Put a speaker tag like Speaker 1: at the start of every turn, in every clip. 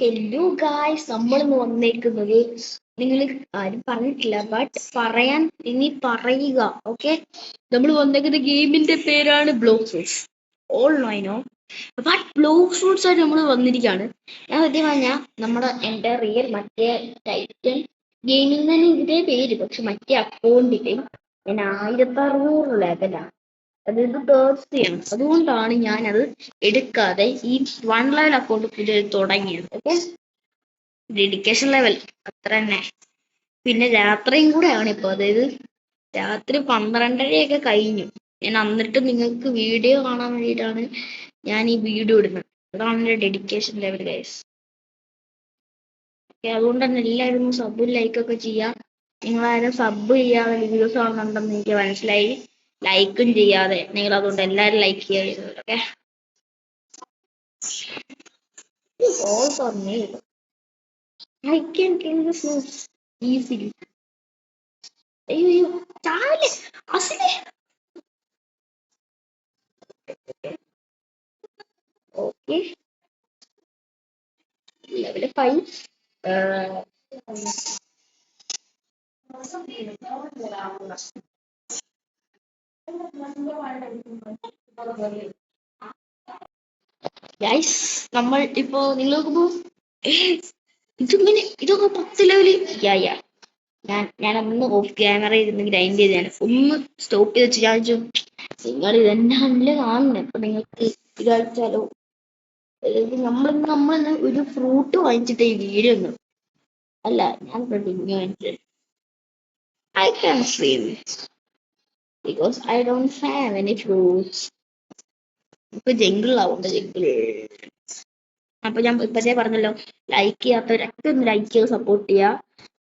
Speaker 1: Hello guys, നമ്മളിന്ന് വന്നേക്കുന്നത് നിങ്ങൾ ആരും പറഞ്ഞിട്ടില്ല, ബട്ട് പറയാൻ ഇനി പറയുക. ഓക്കെ, നമ്മൾ വന്നേക്കുന്ന ഗെയിമിന്റെ പേരാണ് block fruits. All no but block fruits ആയിട്ട് നമ്മൾ വന്നിരിക്കുകയാണ്. ഞാൻ സത്യം പറഞ്ഞാൽ എൻ്റെ റിയൽ മറ്റേ ടൈറ്റൻ ഗെയിമിൽ തന്നെ ഇതിന്റെ പേര്, പക്ഷെ മറ്റേ അക്കൗണ്ടില് ഞാൻ 1600 ലെവലാണ്. അതായത് തേഴ്സ്റ്റിയാണ്. അതുകൊണ്ടാണ് ഞാൻ അത് എടുക്കാതെ ഈ വൺ ലെവൽ അക്കൗണ്ട് പുതിയ തുടങ്ങിയത്. ഓക്കെ, ഡെഡിക്കേഷൻ ലെവൽ അത്ര തന്നെ. പിന്നെ രാത്രിയും കൂടെ ആണ് ഇപ്പൊ, അതായത് രാത്രി 12:30 കഴിഞ്ഞു. ഞാൻ എന്നിട്ട് നിങ്ങൾക്ക് വീഡിയോ കാണാൻ വേണ്ടിയിട്ടാണ് ഞാൻ ഈ വീഡിയോ ഇടുന്നത്. അതാണ് എന്റെ ഡെഡിക്കേഷൻ ലെവൽ ഗൈസ്. ഓക്കെ, അതുകൊണ്ട് തന്നെ എല്ലാവരും സബും ലൈക്കൊക്കെ ചെയ്യാം. നിങ്ങളാരും സബ് ചെയ്യാതെ വീഡിയോസ് കാണുന്നുണ്ടെന്ന് എനിക്ക് മനസ്സിലായി. ലൈക്കും ചെയ്യാതെ നിങ്ങൾ, അതുകൊണ്ട് എല്ലാവരും ലൈക്ക് ചെയ്യുക. Okay, all for me. I can kill this moves easily. അയ്യോ, ചാവല്ലേ അസിലെ. Okay, level 5. ഗൈസ്, നമ്മൾ ഇപ്പോ നിങ്ങൾ നോക്കുമ്പോ ഇതിങ്ങനെ ഇതൊക്കെ 10 ലെവല്. യാ ഞാനൊന്ന് ഓഫ് ക്യാമറ ഇരുന്ന് ഗ്രൈൻഡ് ചെയ്താണ്. ഒന്ന് സ്റ്റോപ്പ് ചെയ്ത് വെച്ച് ഞാൻ നിങ്ങൾ ഇതെന്നാണല്ലേ കാണുന്നത്. അപ്പൊ നിങ്ങൾക്ക് ഇതാഴ്ചാലോ, അതായത് നമ്മളിന്ന് ഒരു ഫ്രൂട്ട് വാങ്ങിച്ചിട്ട് ഈ വീഡിയോ ഒന്നും അല്ല, ഞാൻ വാങ്ങിച്ചത്. I can swim because I don't have any fruits. ഇപ്പൊ ജംഗിളാവുണ്ട്, ജംഗിൾ. അപ്പൊ ഞാൻ ഇപ്പഴേ പറഞ്ഞല്ലോ, ലൈക്ക് ചെയ്യാത്തവരൊക്കെ ഒന്ന് ലൈക്ക് ചെയ്ത് സപ്പോർട്ട് ചെയ്യുക.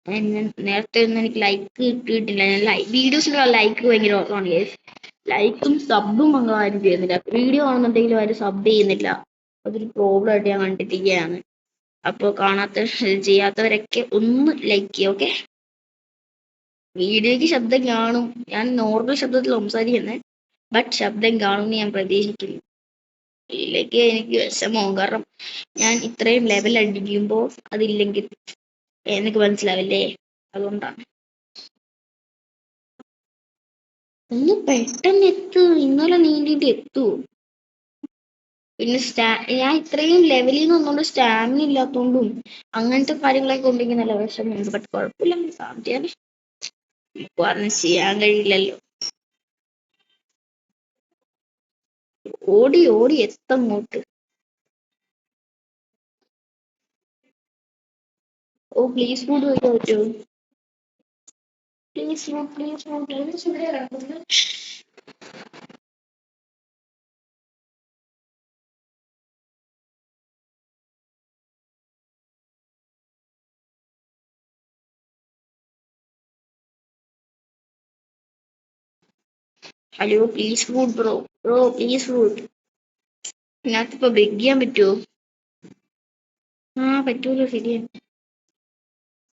Speaker 1: ഞാൻ നേരത്തെ ഒന്നും എനിക്ക് ലൈക്ക് കിട്ടിയിട്ടില്ല. ഞാൻ വീഡിയോസിലുള്ള ലൈക്ക് ഭയങ്കര കുറവാണ് ഗൈസ്. ലൈക്കും സബും അങ്ങ് ആരും ചെയ്യുന്നില്ല. വീഡിയോ കാണുന്നുണ്ടെങ്കിലും ആരും സബ് ചെയ്യുന്നില്ല. അതൊരു പ്രോബ്ലം ആയിട്ട് ഞാൻ കണ്ടിരിക്കുകയാണ്. അപ്പോൾ ചെയ്യാത്തവരൊക്കെ ഒന്ന് ലൈക്ക് ചെയ്യുക. ഓക്കെ, വീഡിയോയ്ക്ക് ശബ്ദം കാണും. ഞാൻ നോർമൽ ശബ്ദത്തിൽ സംസാരിക്കുന്നത്, ബട്ട് ശബ്ദം കാണുമെന്ന് ഞാൻ പ്രതീക്ഷിക്കുന്നു. ഇല്ലെങ്കിൽ എനിക്ക് വിഷമവും. കാരണം ഞാൻ ഇത്രയും ലെവൽ അടിക്കുമ്പോൾ അതില്ലെങ്കിൽ എനിക്ക് മനസ്സിലാവില്ലേ. അതുകൊണ്ടാണ്. ഒന്ന് പെട്ടെന്ന് എത്തു, ഇന്നലെ നീണ്ടിട്ട് എത്തൂ. പിന്നെ ഞാൻ ഇത്രയും ലെവലിൽ നിന്ന് ഒന്നുകൊണ്ട് സ്റ്റാമിന ഇല്ലാത്തോണ്ടും അങ്ങനത്തെ കാര്യങ്ങളൊക്കെ ഉണ്ടെങ്കിൽ നല്ല വിഷമമുണ്ട്. ബട്ട് കുഴപ്പമില്ല, സാധ്യത നമുക്ക് പറഞ്ഞ് ചെയ്യാൻ കഴിയില്ലല്ലോ. ഓടി ഓടി എത്തങ്ങോട്ട്. ഓ പ്ലീസ് ഫുഡ് കഴിക്കാൻ പറ്റുമോ? Please food, please food. Hello, please food bro. Bro please food. ഇതിനകത്തിപ്പോ ബെഗ് ചെയ്യാൻ പറ്റുമോ? പറ്റൂലോ, ശരിയാണ്.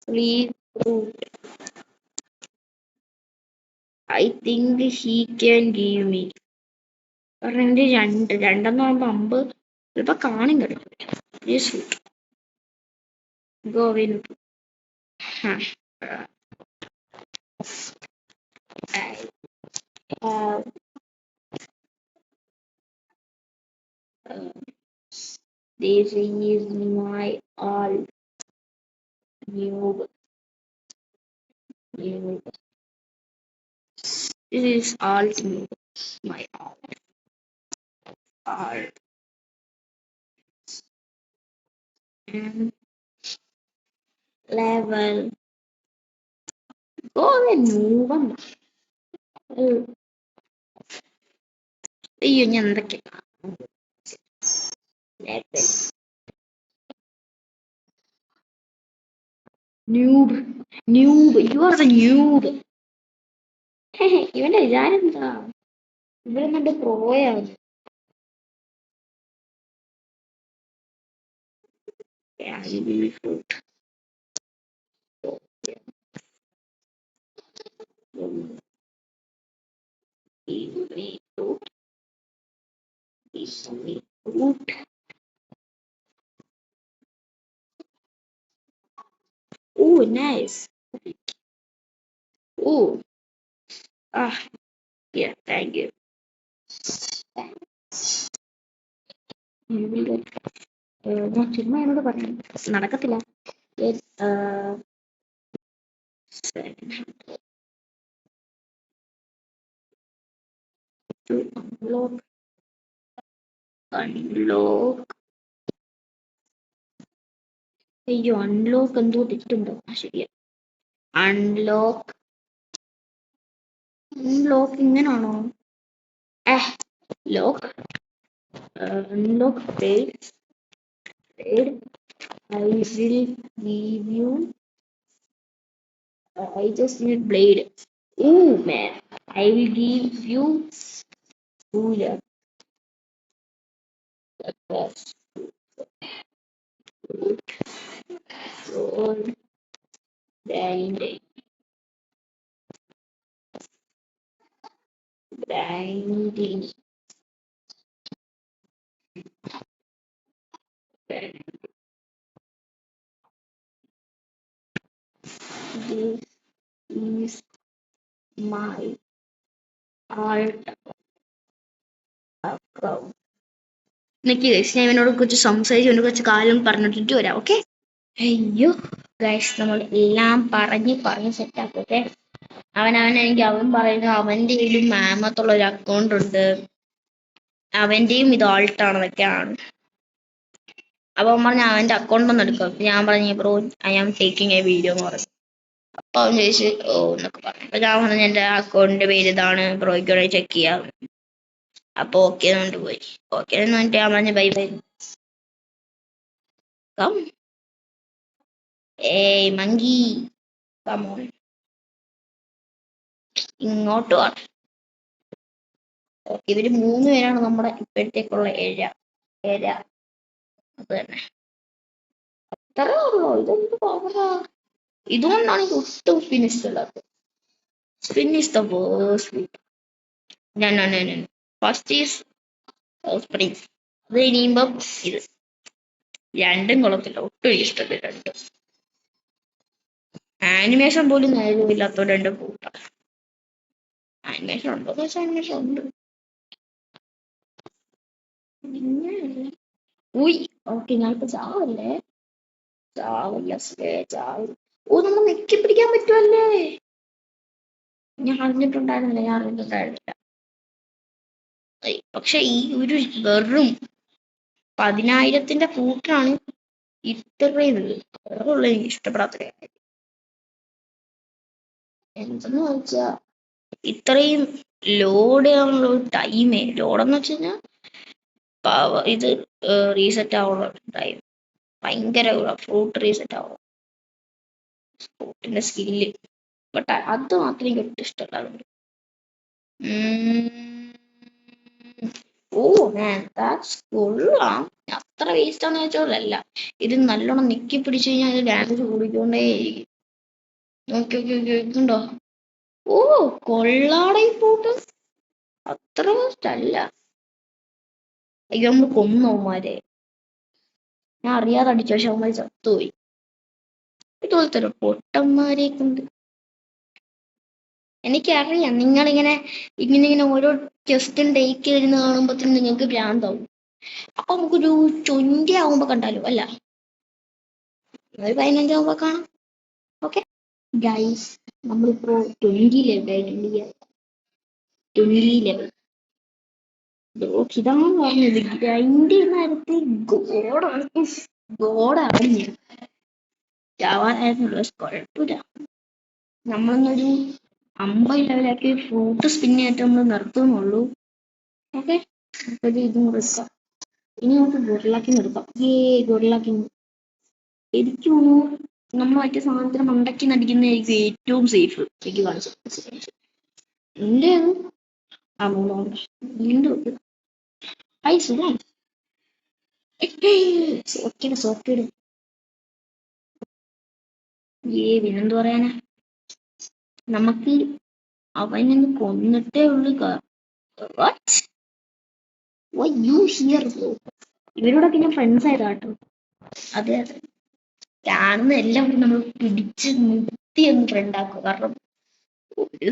Speaker 1: Please food. I think he can give me. കാരണം എന്റെ രണ്ടെന്നാകുമ്പോ 50 ചിലപ്പോ കാണും കേട്ടോ. Please food. Go win. This is my all new. This is all new. My all. And level. Go and move on. അയ്യോ, ഞാൻ എന്തൊക്കെ noob, noob, you are the noob. ഇവന്റെ വിചാരം എന്താ? ഇവിടെ നിന്റെ പ്രോയാണ്. Oh, nice. Oh, ah, yeah, thank you. You will get, ഞാൻ ചുമ്മാ എന്നോട് പറഞ്ഞു നടക്കത്തില്ല. Get, to unlock. അയ്യോ അൺലോക്ക് എന്തോ തെറ്റുണ്ടോ? ആ ശരിയാ. അൺലോക്ക് അൺലോക്ക് ഇങ്ങനാണോ? Lock unlock paid. I will give you. I just need blade. Oh man, I will give you cooler. For grinding. Grinding. This is my alt account. Nick guys, ഞാൻ ഇവനോട് കുറച്ച് സംസാരിച്ചുകൊണ്ട് കുറച്ച് കാര്യം പറഞ്ഞിട്ട് വരാം. ഓക്കെ? അയ്യോ ഗൈസ്, നമ്മൾ എല്ലാം പറഞ്ഞ് സെറ്റാക്കും. ഓക്കെ? എനിക്ക് അവൻ പറയുന്നത് അവന്റെ കയ്യിലും മാമത്തുള്ള ഒരു അക്കൗണ്ട് ഉണ്ട്, അവന്റെയും ഇത് ആൾട്ടാണെന്നൊക്കെയാണ്. അപ്പൊ അവൻ പറഞ്ഞ അവന്റെ അക്കൗണ്ട് ഒന്ന് എടുക്കാം. ഞാൻ പറഞ്ഞു bro I am taking a video എന്ന് പറഞ്ഞു. അപ്പൊ അവൻ ചോദിച്ചു ഓ എന്നൊക്കെ പറഞ്ഞു. അപ്പൊ ഞാൻ പറഞ്ഞു എന്റെ അക്കൗണ്ടിന്റെ പേര് ഇതാണ്, ബ്രോയ്ക്ക് ചെക്ക് ചെയ്യാം. അപ്പൊ ഓക്കെ എന്നുകൊണ്ട് പോയി. ഓക്കെ എന്ന് പറഞ്ഞിട്ട് ഞാൻ പറഞ്ഞു ബൈ ബൈ. കം ഏയ് മങ്കി കമോൺ, ഇങ്ങോട്ട് വാ. ഇവര് 3 പേരാണ് നമ്മുടെ ഇപ്പോഴത്തേക്കുള്ള ഏഴ. അത് തന്നെ, അത്രേ ഉള്ളൂ. ഇതെന്ത് പവറാ! ഇതുകൊണ്ടാണ് എനിക്ക് ഒട്ടും ഫിനിഷ് ഉള്ളത്. Finish the verse. First is spring. അത് കഴിയുമ്പം ഇത് രണ്ടും കൊള്ളത്തില്ല, ഒട്ടും ഇഷ്ടമില്ല രണ്ടും. ആനിമേഷൻ പോലും നേരമില്ലാത്ത രണ്ട് കൂട്ടം. ആനിമേഷൻ ഉണ്ടോ എന്ന് വെച്ചാൽ ആനിമേഷൻ ഉണ്ട്. ഉയ് ഓക്കെ, ഞാനിപ്പോ ചാവല്ലേ. ഓ, നമ്മൾ നെക്കി പിടിക്കാൻ പറ്റുമല്ലേ. ഞാൻ അറിഞ്ഞിട്ടുണ്ടായിരുന്നില്ല. പക്ഷെ ഈ ഒരു വെറും 10,000 കൂട്ടാണ് ഇത്രയും വേറുള്ള എനിക്ക് ഇഷ്ടപ്പെടാത്ത കാര്യം. എന്തെന്ന് വെച്ചാ ഇത്രയും ലോഡ് ആവാനുള്ള ഒരു ടൈമേ, ലോഡെന്ന് വെച്ച് കഴിഞ്ഞാൽ ഇത് റീസെറ്റ് ആവാനുള്ള ടൈം ഭയങ്കര ഫ്രൂട്ട് റീസെറ്റ് ആവും, ഫ്രൂട്ടിന്റെ സ്കില്ല്. ബട്ട് അത് മാത്രം എനിക്ക് ഒട്ടും ഇഷ്ടമല്ല. ഓ കൊള്ളാം. അത്ര വേസ്റ്റ് ആണെന്ന് വെച്ചോളല്ല, ഇത് നല്ലോണം നിക്കി പിടിച്ചു കഴിഞ്ഞാൽ ഡാമേജ് കൂടിക്കൊണ്ടേയിരിക്കും. നോക്കിണ്ടോ? ഓ കൊള്ളാടെ ഈ ഫ്രൂട്ട്. അത്ര വേസ്റ്റ് അല്ല. അയ്യോ നമ്മൾ കൊന്നവന്മാരെ. ഞാൻ അറിയാതെ അടിച്ചു, പക്ഷെ അവന്മാര് ചത്തുപോയി. ഇതുപോലത്തെ പൊട്ടന്മാരെ കൊണ്ട്. എനിക്കറിയാം നിങ്ങളിങ്ങനെ ഓരോ ചെസ്റ്റും ടേക്ക് വരുന്ന കാണുമ്പോഴത്തേനും നിങ്ങൾക്ക് ഭ്രാന്താവും. അപ്പൊ നമുക്കൊരു 20 ആവുമ്പോ കണ്ടാലോ? അല്ല, ഒരു 15 ആവുമ്പോ കാണാം. ഓക്കെ ഗൈസ്, നമ്മളിപ്പോ 20 ലെവൽ. ഇതാണ് പറഞ്ഞത്, ഗ്രൈൻഡ് നേരത്തെ ഗോഡാണ് ഞാൻ. ചാവാനായിരുന്നുള്ള കുഴപ്പമില്ല. നമ്മളൊന്നൊരു 50 ലെവലാക്കി ഫ്രൂട്ട് സ്പിന്നായിട്ട് നമ്മൾ നിർത്തുന്നുള്ളൂ. ഓക്കെ, ഇതും എടുക്കാം. ഇനി നമുക്ക് ഗൊറില്ലാക്കിങ് എടുക്കാം. ഗൊറില്ലാക്കിങ് എനിക്ക് തോന്നുന്നു നമ്മൾ മറ്റേ സാധനത്തിന് മണ്ടയ്ക്ക് നടിക്കുന്നതായിരിക്കും ഏറ്റവും സേഫ്. എനിക്ക് കാണിച്ചു എന്റെ ആ 3 വീണ്ടും ഹായ് സുഖം. സോക്കേട് പിന്നെന്ത് പറയാനാ, നമുക്ക് അവനൊന്ന് കൊന്നിട്ടേ ഉള്ളു. ഇവരോടൊക്കെ ഞാൻ ഫ്രണ്ട്സ് ആയതാട്ടോ. അതെ കാണുന്ന എല്ലാം നമ്മൾ പിടിച്ച് നിർത്തി ഒന്ന് ഫ്രണ്ടാക്കുക. കാരണം ഒരു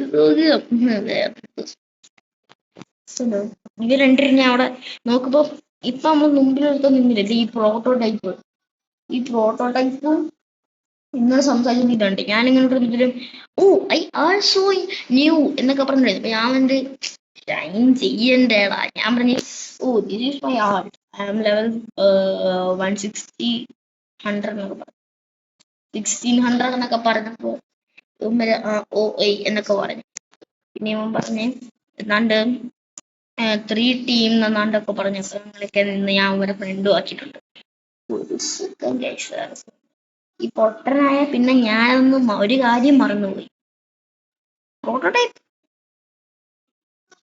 Speaker 1: ഇവർ രണ്ടുപേരും ഞാൻ അവിടെ നോക്കുമ്പോ ഇപ്പൊ നമ്മൾ മുമ്പിലെടുത്ത് നിന്നില്ലേ ഈ പ്രോട്ടോടൈപ്പും ഇങ്ങനെ സംസാരിച്ചിട്ടുണ്ട്. ഞാൻ ഇങ്ങോട്ട് ഇതിലും ഐ ആൾസോ ന്യൂ എന്നൊക്കെ പറഞ്ഞിട്ടുണ്ട്. അപ്പൊ ഞാൻ വന്നിട്ട് ഷൈൻ ചെയ്യണ്ടേടാ. ഞാൻ പറഞ്ഞു this is my art, I am level 160 100 എന്നൊക്കെ പറഞ്ഞു. 1600 എന്നൊക്കെ പറഞ്ഞപ്പോ എന്നൊക്കെ പറഞ്ഞു. പിന്നെ ഇവൻ പറഞ്ഞ് എന്നാണ്ട് 3 ടീം എന്നാണ്ടൊക്കെ പറഞ്ഞപ്പോ ഞങ്ങളൊക്കെ നിന്ന് ഞാൻ അവരെ ഫ്രണ്ടും ആക്കിയിട്ടുണ്ട്. ഒരു സുഖം കഴിച്ചതാണ്. ഈ പൊട്ടനായ പിന്നെ ഞാനൊന്നും ഒരു കാര്യം മറന്നുപോയി. പ്രോട്ടോടൈപ്പ്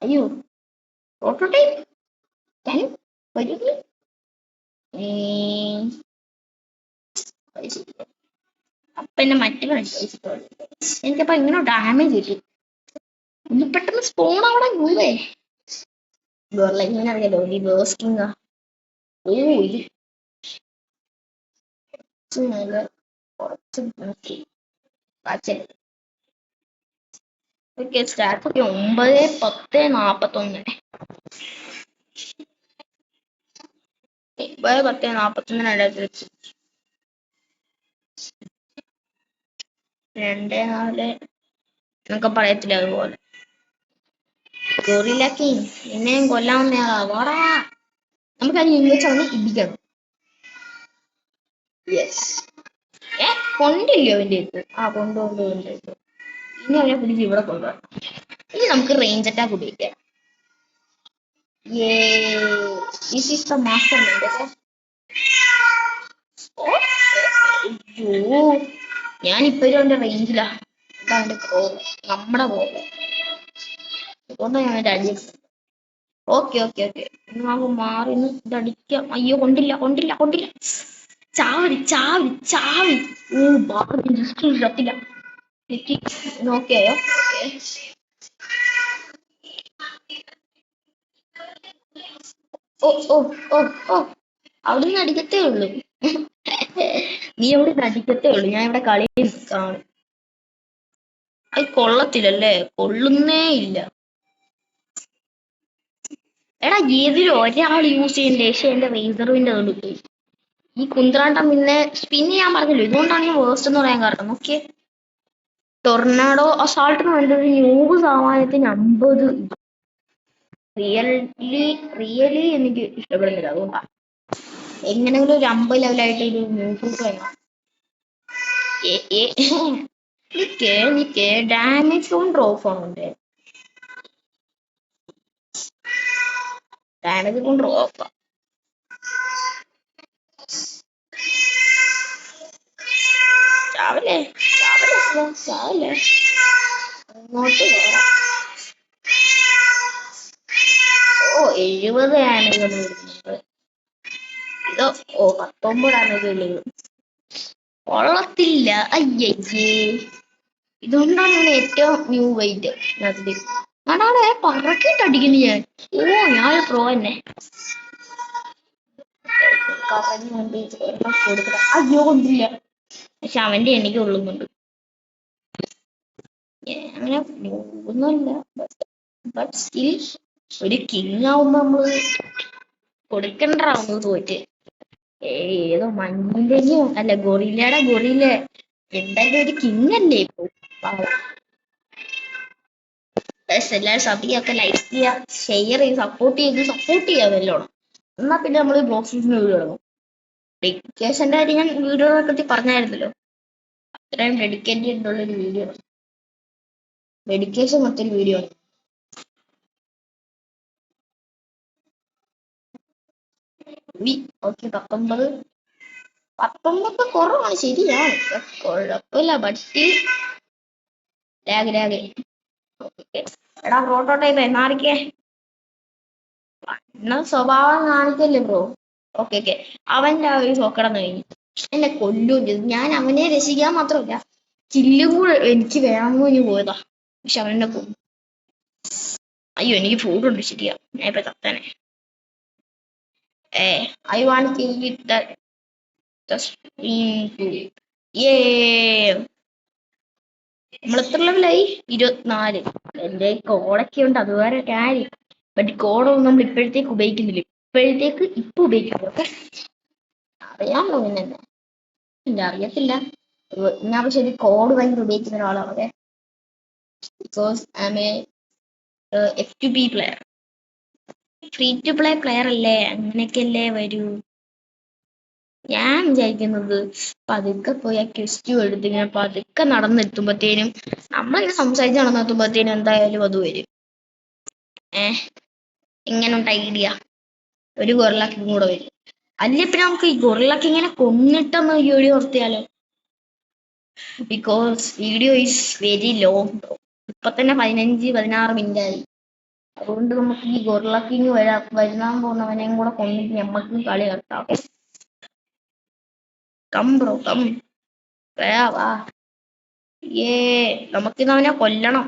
Speaker 1: അയ്യോ പ്രോട്ടോടൈപ്പ് അപ്പൊ എന്നെ മറ്റു മനസ്സിലായി. എനിക്കപ്പൊ ഇങ്ങനെ ഡാമേജ് കിട്ടി. ഒന്ന് പെട്ടെന്ന് സ്പോൺ അവിടെ പോവേ. ഇങ്ങനെ അറിയാലോ ഈ ബേസ്റ്റിംഗ് ഇത് കുറച്ച് നോക്കി ഓക്കെ. സ്റ്റാർട്ട് ഒക്കെ 9:10:41. 9:10:41 2-4 എന്നൊക്കെ പറയത്തില്ല. അതുപോലെ ഗോറില്ല കിങ് എന്നെയും കൊല്ലാവുന്നയാളാ. വാടാ നമുക്ക് അതിന് ഇംഗ്ലീഷ് ഇടിക്കണം. യെസ് കൊണ്ടില്ലോ അവന്റെ അടുത്ത്. കൊണ്ടുകൊണ്ട് ഇനി അവനെ പിടിച്ച് ഇവിടെ കൊണ്ടുവരണം. ഇനി നമുക്ക് റേഞ്ച് അറ്റാക്ക് ഉപയോഗിക്കാം. This is the master mind. അയ്യോ ഞാനിപ്പോഴും അവന്റെ റേഞ്ചിലാ. അവന്റെ പ്രോബ്ലം, നമ്മുടെ പ്രോബ്ലം. അതുകൊണ്ടാണ് ഞാൻ അവന്റെ അടി. ഓക്കെ നമുക്ക് മാറി ഇതടിക്കാം. അയ്യോ കൊണ്ടില്ല. ചാവി ചത്തില്ല. നോക്കിയായോ? അവിടുന്ന് അടിക്കത്തേ ഉള്ളൂ. നീ അവിടെ അടിക്കത്തേ ഉള്ളൂ. ഞാൻ ഇവിടെ കളി കാണും. അത് കൊള്ളത്തില്ലല്ലേ? കൊള്ളുന്നേ ഇല്ല. എടാ ഏതിലും ഒരാൾ യൂസ് ചെയ്യണ്ടേ. പക്ഷെ എന്റെ റേസറിന്റെ പോയി. ഈ കുന്ത്രാണ്ടം പിന്നെ ഞാൻ പറഞ്ഞല്ലോ, ഇതുകൊണ്ടാണ് ഞാൻ വേസ്റ്റ് എന്ന് പറയാൻ കാരണം. ഓക്കെ, ടൊർണാഡോ അസാൾട്ടിന് വേണ്ടത് 100 സാമാനത്തിന് 50. റിയലി എനിക്ക് ഇഷ്ടപ്പെടുന്നില്ല. അതുകൊണ്ടാണ് എങ്ങനെങ്കിലും ഒരു 50 ലെവലായിട്ട് ഒരു മ്യൂസിക് വേണം. ഡാമേജ് കൊണ്ട് ഓഫ് ആണുണ്ട്. ഡാമേജ് കൊണ്ട് ഓഫ് ചാവല്ലേ അങ്ങോട്ട് പോരാ. 70 ഡാമേജ് ഒന്ന് വരുന്നുണ്ട്. ഇതോ 19 ഡാമേജ് ഉള്ളത്. കൊള്ളത്തില്ല. അയ്യേ ഇതുകൊണ്ടാണ് ഞാൻ ഏറ്റവും ന്യൂ വെയിറ്റ് അതില്. അതാണ് പറക്കിട്ട് അടിക്കുന്നു ഞാൻ. ഞാൻ പ്രോ തന്നെ. അയ്യോ കൊണ്ടില്ല. പക്ഷെ അവന്റെ എനിക്ക് കൊള്ളുന്നുണ്ട്. അങ്ങനെ ഒന്നുമില്ല. ബട്ട് സ്റ്റിൽ ഒരു കിങ് ആവുമ്പോ നമ്മള് കൊടുക്കണ്ടാവുന്നത് തോറ്റ്. ഏതോ മഞ്ഞിന്റെയോ അല്ല ഗൊറില്ല എന്തായാലും ഒരു കിങ് അല്ലേ ഇപ്പൊ. എല്ലാവരും സബിയൊക്കെ ലൈക്ക് ചെയ്യുക, ഷെയർ ചെയ്ത് സപ്പോർട്ട് ചെയ്യാമല്ലോണം. എന്നാ പിന്നെ നമ്മള് ബോക്സിന് വീഡിയോ ഇടണം. ഡെഡിക്കേഷന്റെ കാര്യം ഞാൻ വീഡിയോയെ പറ്റി പറഞ്ഞായിരുന്നല്ലോ. അത്രയും ഡെഡിക്കേറ്റഡ് ഉള്ളൊരു വീഡിയോ, ഡെഡിക്കേഷൻ മറ്റൊരു വീഡിയോ. ഓക്കെ 19 കുറവാണ്, ശരിയാണ്. കുഴപ്പമില്ല. ബട്ട് ലാഗ് എടാ പ്രോട്ടോടൈപ്പ് മാറിക്കേ. സ്വഭാവം കാണിക്കല്ലേ ബ്രോ. ഓക്കെ അവന്റെ ആ ഒരു സോക്കടന്ന് കഴിഞ്ഞു. എന്നെ കൊല്ലും ചെയ്തു. ഞാൻ അവനെ രക്ഷിക്കാൻ മാത്രമല്ല കില്ലും കൂടെ എനിക്ക് വേണമെന്ന് പോയതാ. പക്ഷെ അവനെ കൊന്നു. അയ്യോ എനിക്ക് ഫുഡുണ്ട്. ശരിയാ, ഞാൻ ഇപ്പൊ തത്തനെ. ഐ വാണ്ട് കിൽ വിത്ത് നമ്മൾ എത്ര ലെവലായി? 24. എന്റെ കോഡൊക്കെ ഉണ്ട്, അത് വേറെ കാര്യം. ബട്ട് കോഡൊന്നും നമ്മൾ ഇപ്പോഴത്തേക്ക് ഉപയോഗിക്കുന്നില്ല. ഇപ്പൊ ഉപയോഗിക്കുന്നില്ല. ഓക്കെ, അറിയാമല്ലോ പിന്നെ എന്നെ അറിയത്തില്ല. ഞാൻ പക്ഷെ ഒരു കോഡ് ഭയങ്കര ഉപയോഗിക്കുന്ന ഒരാളാണ്. Okay, because I am a F2B player. Free to play player അല്ലേ, അങ്ങനെയൊക്കെയല്ലേ വരൂ. ഞാൻ വിചാരിക്കുന്നത് പതുക്കെ പോയി ആ ക്വസ്റ്റ്യൻ എടുത്ത് ഇങ്ങനെ പതുക്കെ നടന്നെത്തുമ്പത്തേനും, നമ്മളിങ്ങനെ സംസാരിച്ച് നടന്നെത്തുമ്പത്തേനും എന്തായാലും അത് വരും. ഇങ്ങനെയുണ്ട് ഐഡിയ. ഒരു ഗൊറില്ല കൂടെ വരും. അല്ലേ പിന്നെ നമുക്ക് ഈ ഗൊറില്ല ഇങ്ങനെ കൊന്നിട്ടൊന്ന് വീഡിയോ നിർത്തിയാലോ? Because video is very long. ഇപ്പൊ തന്നെ 15-16 മിനിറ്റ് ആയി. അതുകൊണ്ട് നമുക്ക് ഈ ഗൊറില്ല കിങ് വരുന്നാൻ പോകുന്നവനെയും കൂടെ കൊന്നിട്ട് നമ്മക്കും കളി നിർത്താം. കം ബ്രോ കം, വാ. നമുക്കിന്ന് അവനെ കൊല്ലണം.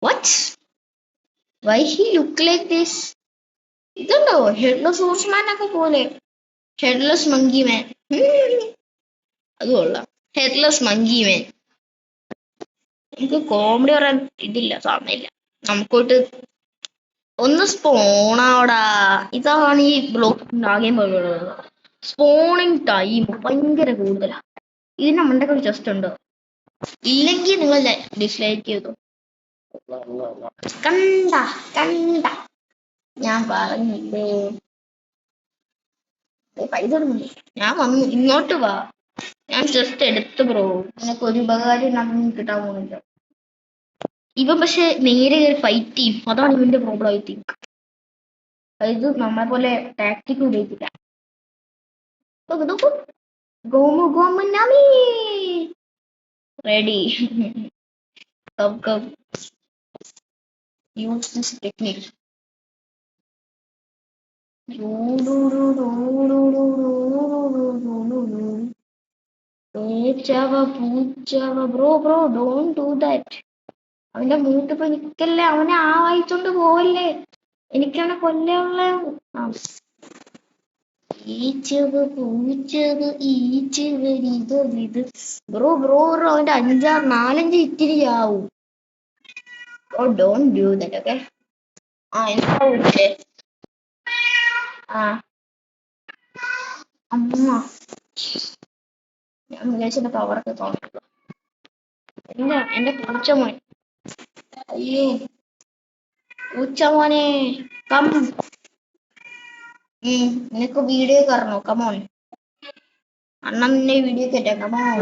Speaker 1: What? Why he look like this? ഇതുണ്ടോ ഹെഡ്ലെസ് ഹോഴ്സ്മാൻ ഒക്കെ പോലെ? ഹെഡ്ലെസ് മങ്കി മാൻ. അത് കൊള്ളാം, ഹെഡ്ലെസ് മങ്കി മാൻ. എനിക്ക് കോമഡി പറയാൻ ഇതില്ല, സമയമില്ല. നമുക്കോട്ട് ഒന്ന് സ്പോണാവടാ. ഇതാണ് ഈ ബ്ലോക്ക് ആകെ പോലുള്ളത്. സ്പോണിങ് ടൈം ഭയങ്കര കൂടുതലാ. ഇതിന്റെ മണ്ടൊക്കെ ജസ്റ്റ് ഉണ്ടോ? ഇല്ലെങ്കിൽ നിങ്ങൾ ഡിസ്ലൈക്ക് ചെയ്തു. കണ്ട കണ്ട, ഞാൻ പറഞ്ഞില്ലേ. പൈസ ഞാൻ വന്നു, ഇങ്ങോട്ട് വാ. ഞാൻ ജസ്റ്റ് എടുത്തു ബ്രോ, നിനക്ക് ഒരു ഉപകാരം കിട്ടാൻ പോകുന്നില്ല. ഇവൻ പക്ഷെ നേരെ ഫൈറ്റ് ചെയ്യും, അതാണ് ഇവന്റെ പ്രോബ്ലം ഐ തിങ്ക്. അതായത് നമ്മളെ പോലെ ടാക്ടിക് ഉപയോഗിക്കില്ല. ഗോമു ഗോമു നമി ready. Use this technique. Bro don't do that. അവന്റെ മൂട്ടിപ്പോ നിക്കല്ലേ, അവനെ ആ വായിച്ചോണ്ട് പോവല്ലേ. എനിക്കാണ് കൊല്ലുള്ള. ബ്രോ അവന്റെ 4-5 ഇത്തിരി ആവും. Don't do that. ഓക്കെ, എന്താ വിളിച്ചേ? അമ്മ, ഞാൻ വിചാരിച്ച പവറൊക്കെ തോന്നില്ല. എന്റെ പൂച്ചമോൻ. അയ്യോ പൂച്ചമോനെ, കം. നിനക്ക് വീഡിയോ കയറണോ? കമോൺ, അണ്ണ നിന്നെ വീഡിയോ കേട്ടാ. കമോൺ.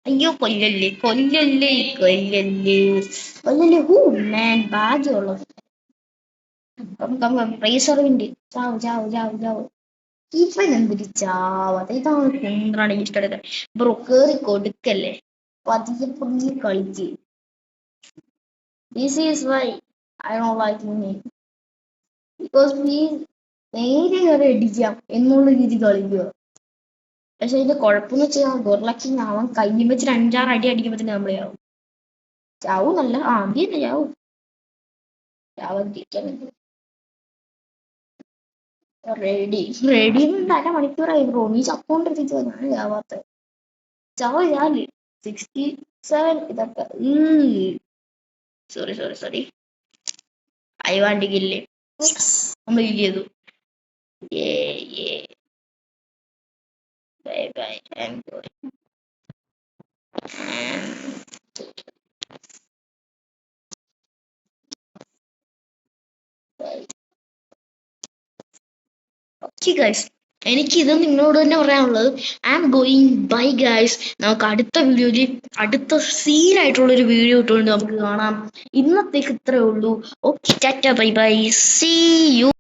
Speaker 1: അയ്യോ കൊല്ലല്ലേ കൊല്ലല്ലേ കൊല്ലല്ലേ കൊല്ലല്ലേ. ഭാഗ്യമുള്ളത്. റേസറിന്റെ ചാവ് ചാവ് ചാവ് ചാവ്. ഇവൻ എന്തൊരു ചാവാത്ത. ഇതാണ് കുന്ത്രാണ് ഇഷ്ടം. ബ്രോ കേറി കൊടുക്കല്ലേ, പതിയെ പതിയെ കളിക്ക്. This is why I don't like me. Because we നേരെ കയറി അടിക്കാം എന്നുള്ള രീതി കളിക്കുക. പക്ഷെ ഇതിന്റെ കുഴപ്പമെന്ന് വെച്ചാൽ ഗൊറില്ല അവൻ കയ്യിൽ വെച്ചിട്ട് 5-6 അടി അടിക്കുമ്പോഴത്തേന് നമ്മളെയാവും. ചാവും നല്ല ആദ്യം തന്നെ ചാവും. റെഡി 1/2 മണിക്കൂറായി ബ്രോ. നീ ചപ്പോണ്ടിരിക്കുക, ഞാൻ ചാവാത്ത. ചാവ് ചാല് 67 ഇതൊക്കെ. Sorry I want kill. നമ്മൾ കില്ല് ചെയ്തു. Bye I am going. Okay guys, എനിക്ക് ഇത് നിങ്ങളോട് തന്നെ പറയാനുള്ളത്. I am going bye guys. നമുക്ക് അടുത്ത വീഡിയോയിൽ അടുത്ത സീനായിട്ടുള്ളൊരു വീഡിയോ ഇട്ടുകൊണ്ട് നമുക്ക് കാണാം. ഇന്നത്തേക്ക് ഇത്രേ ഉള്ളൂ. Okay, tata bye bye, see U.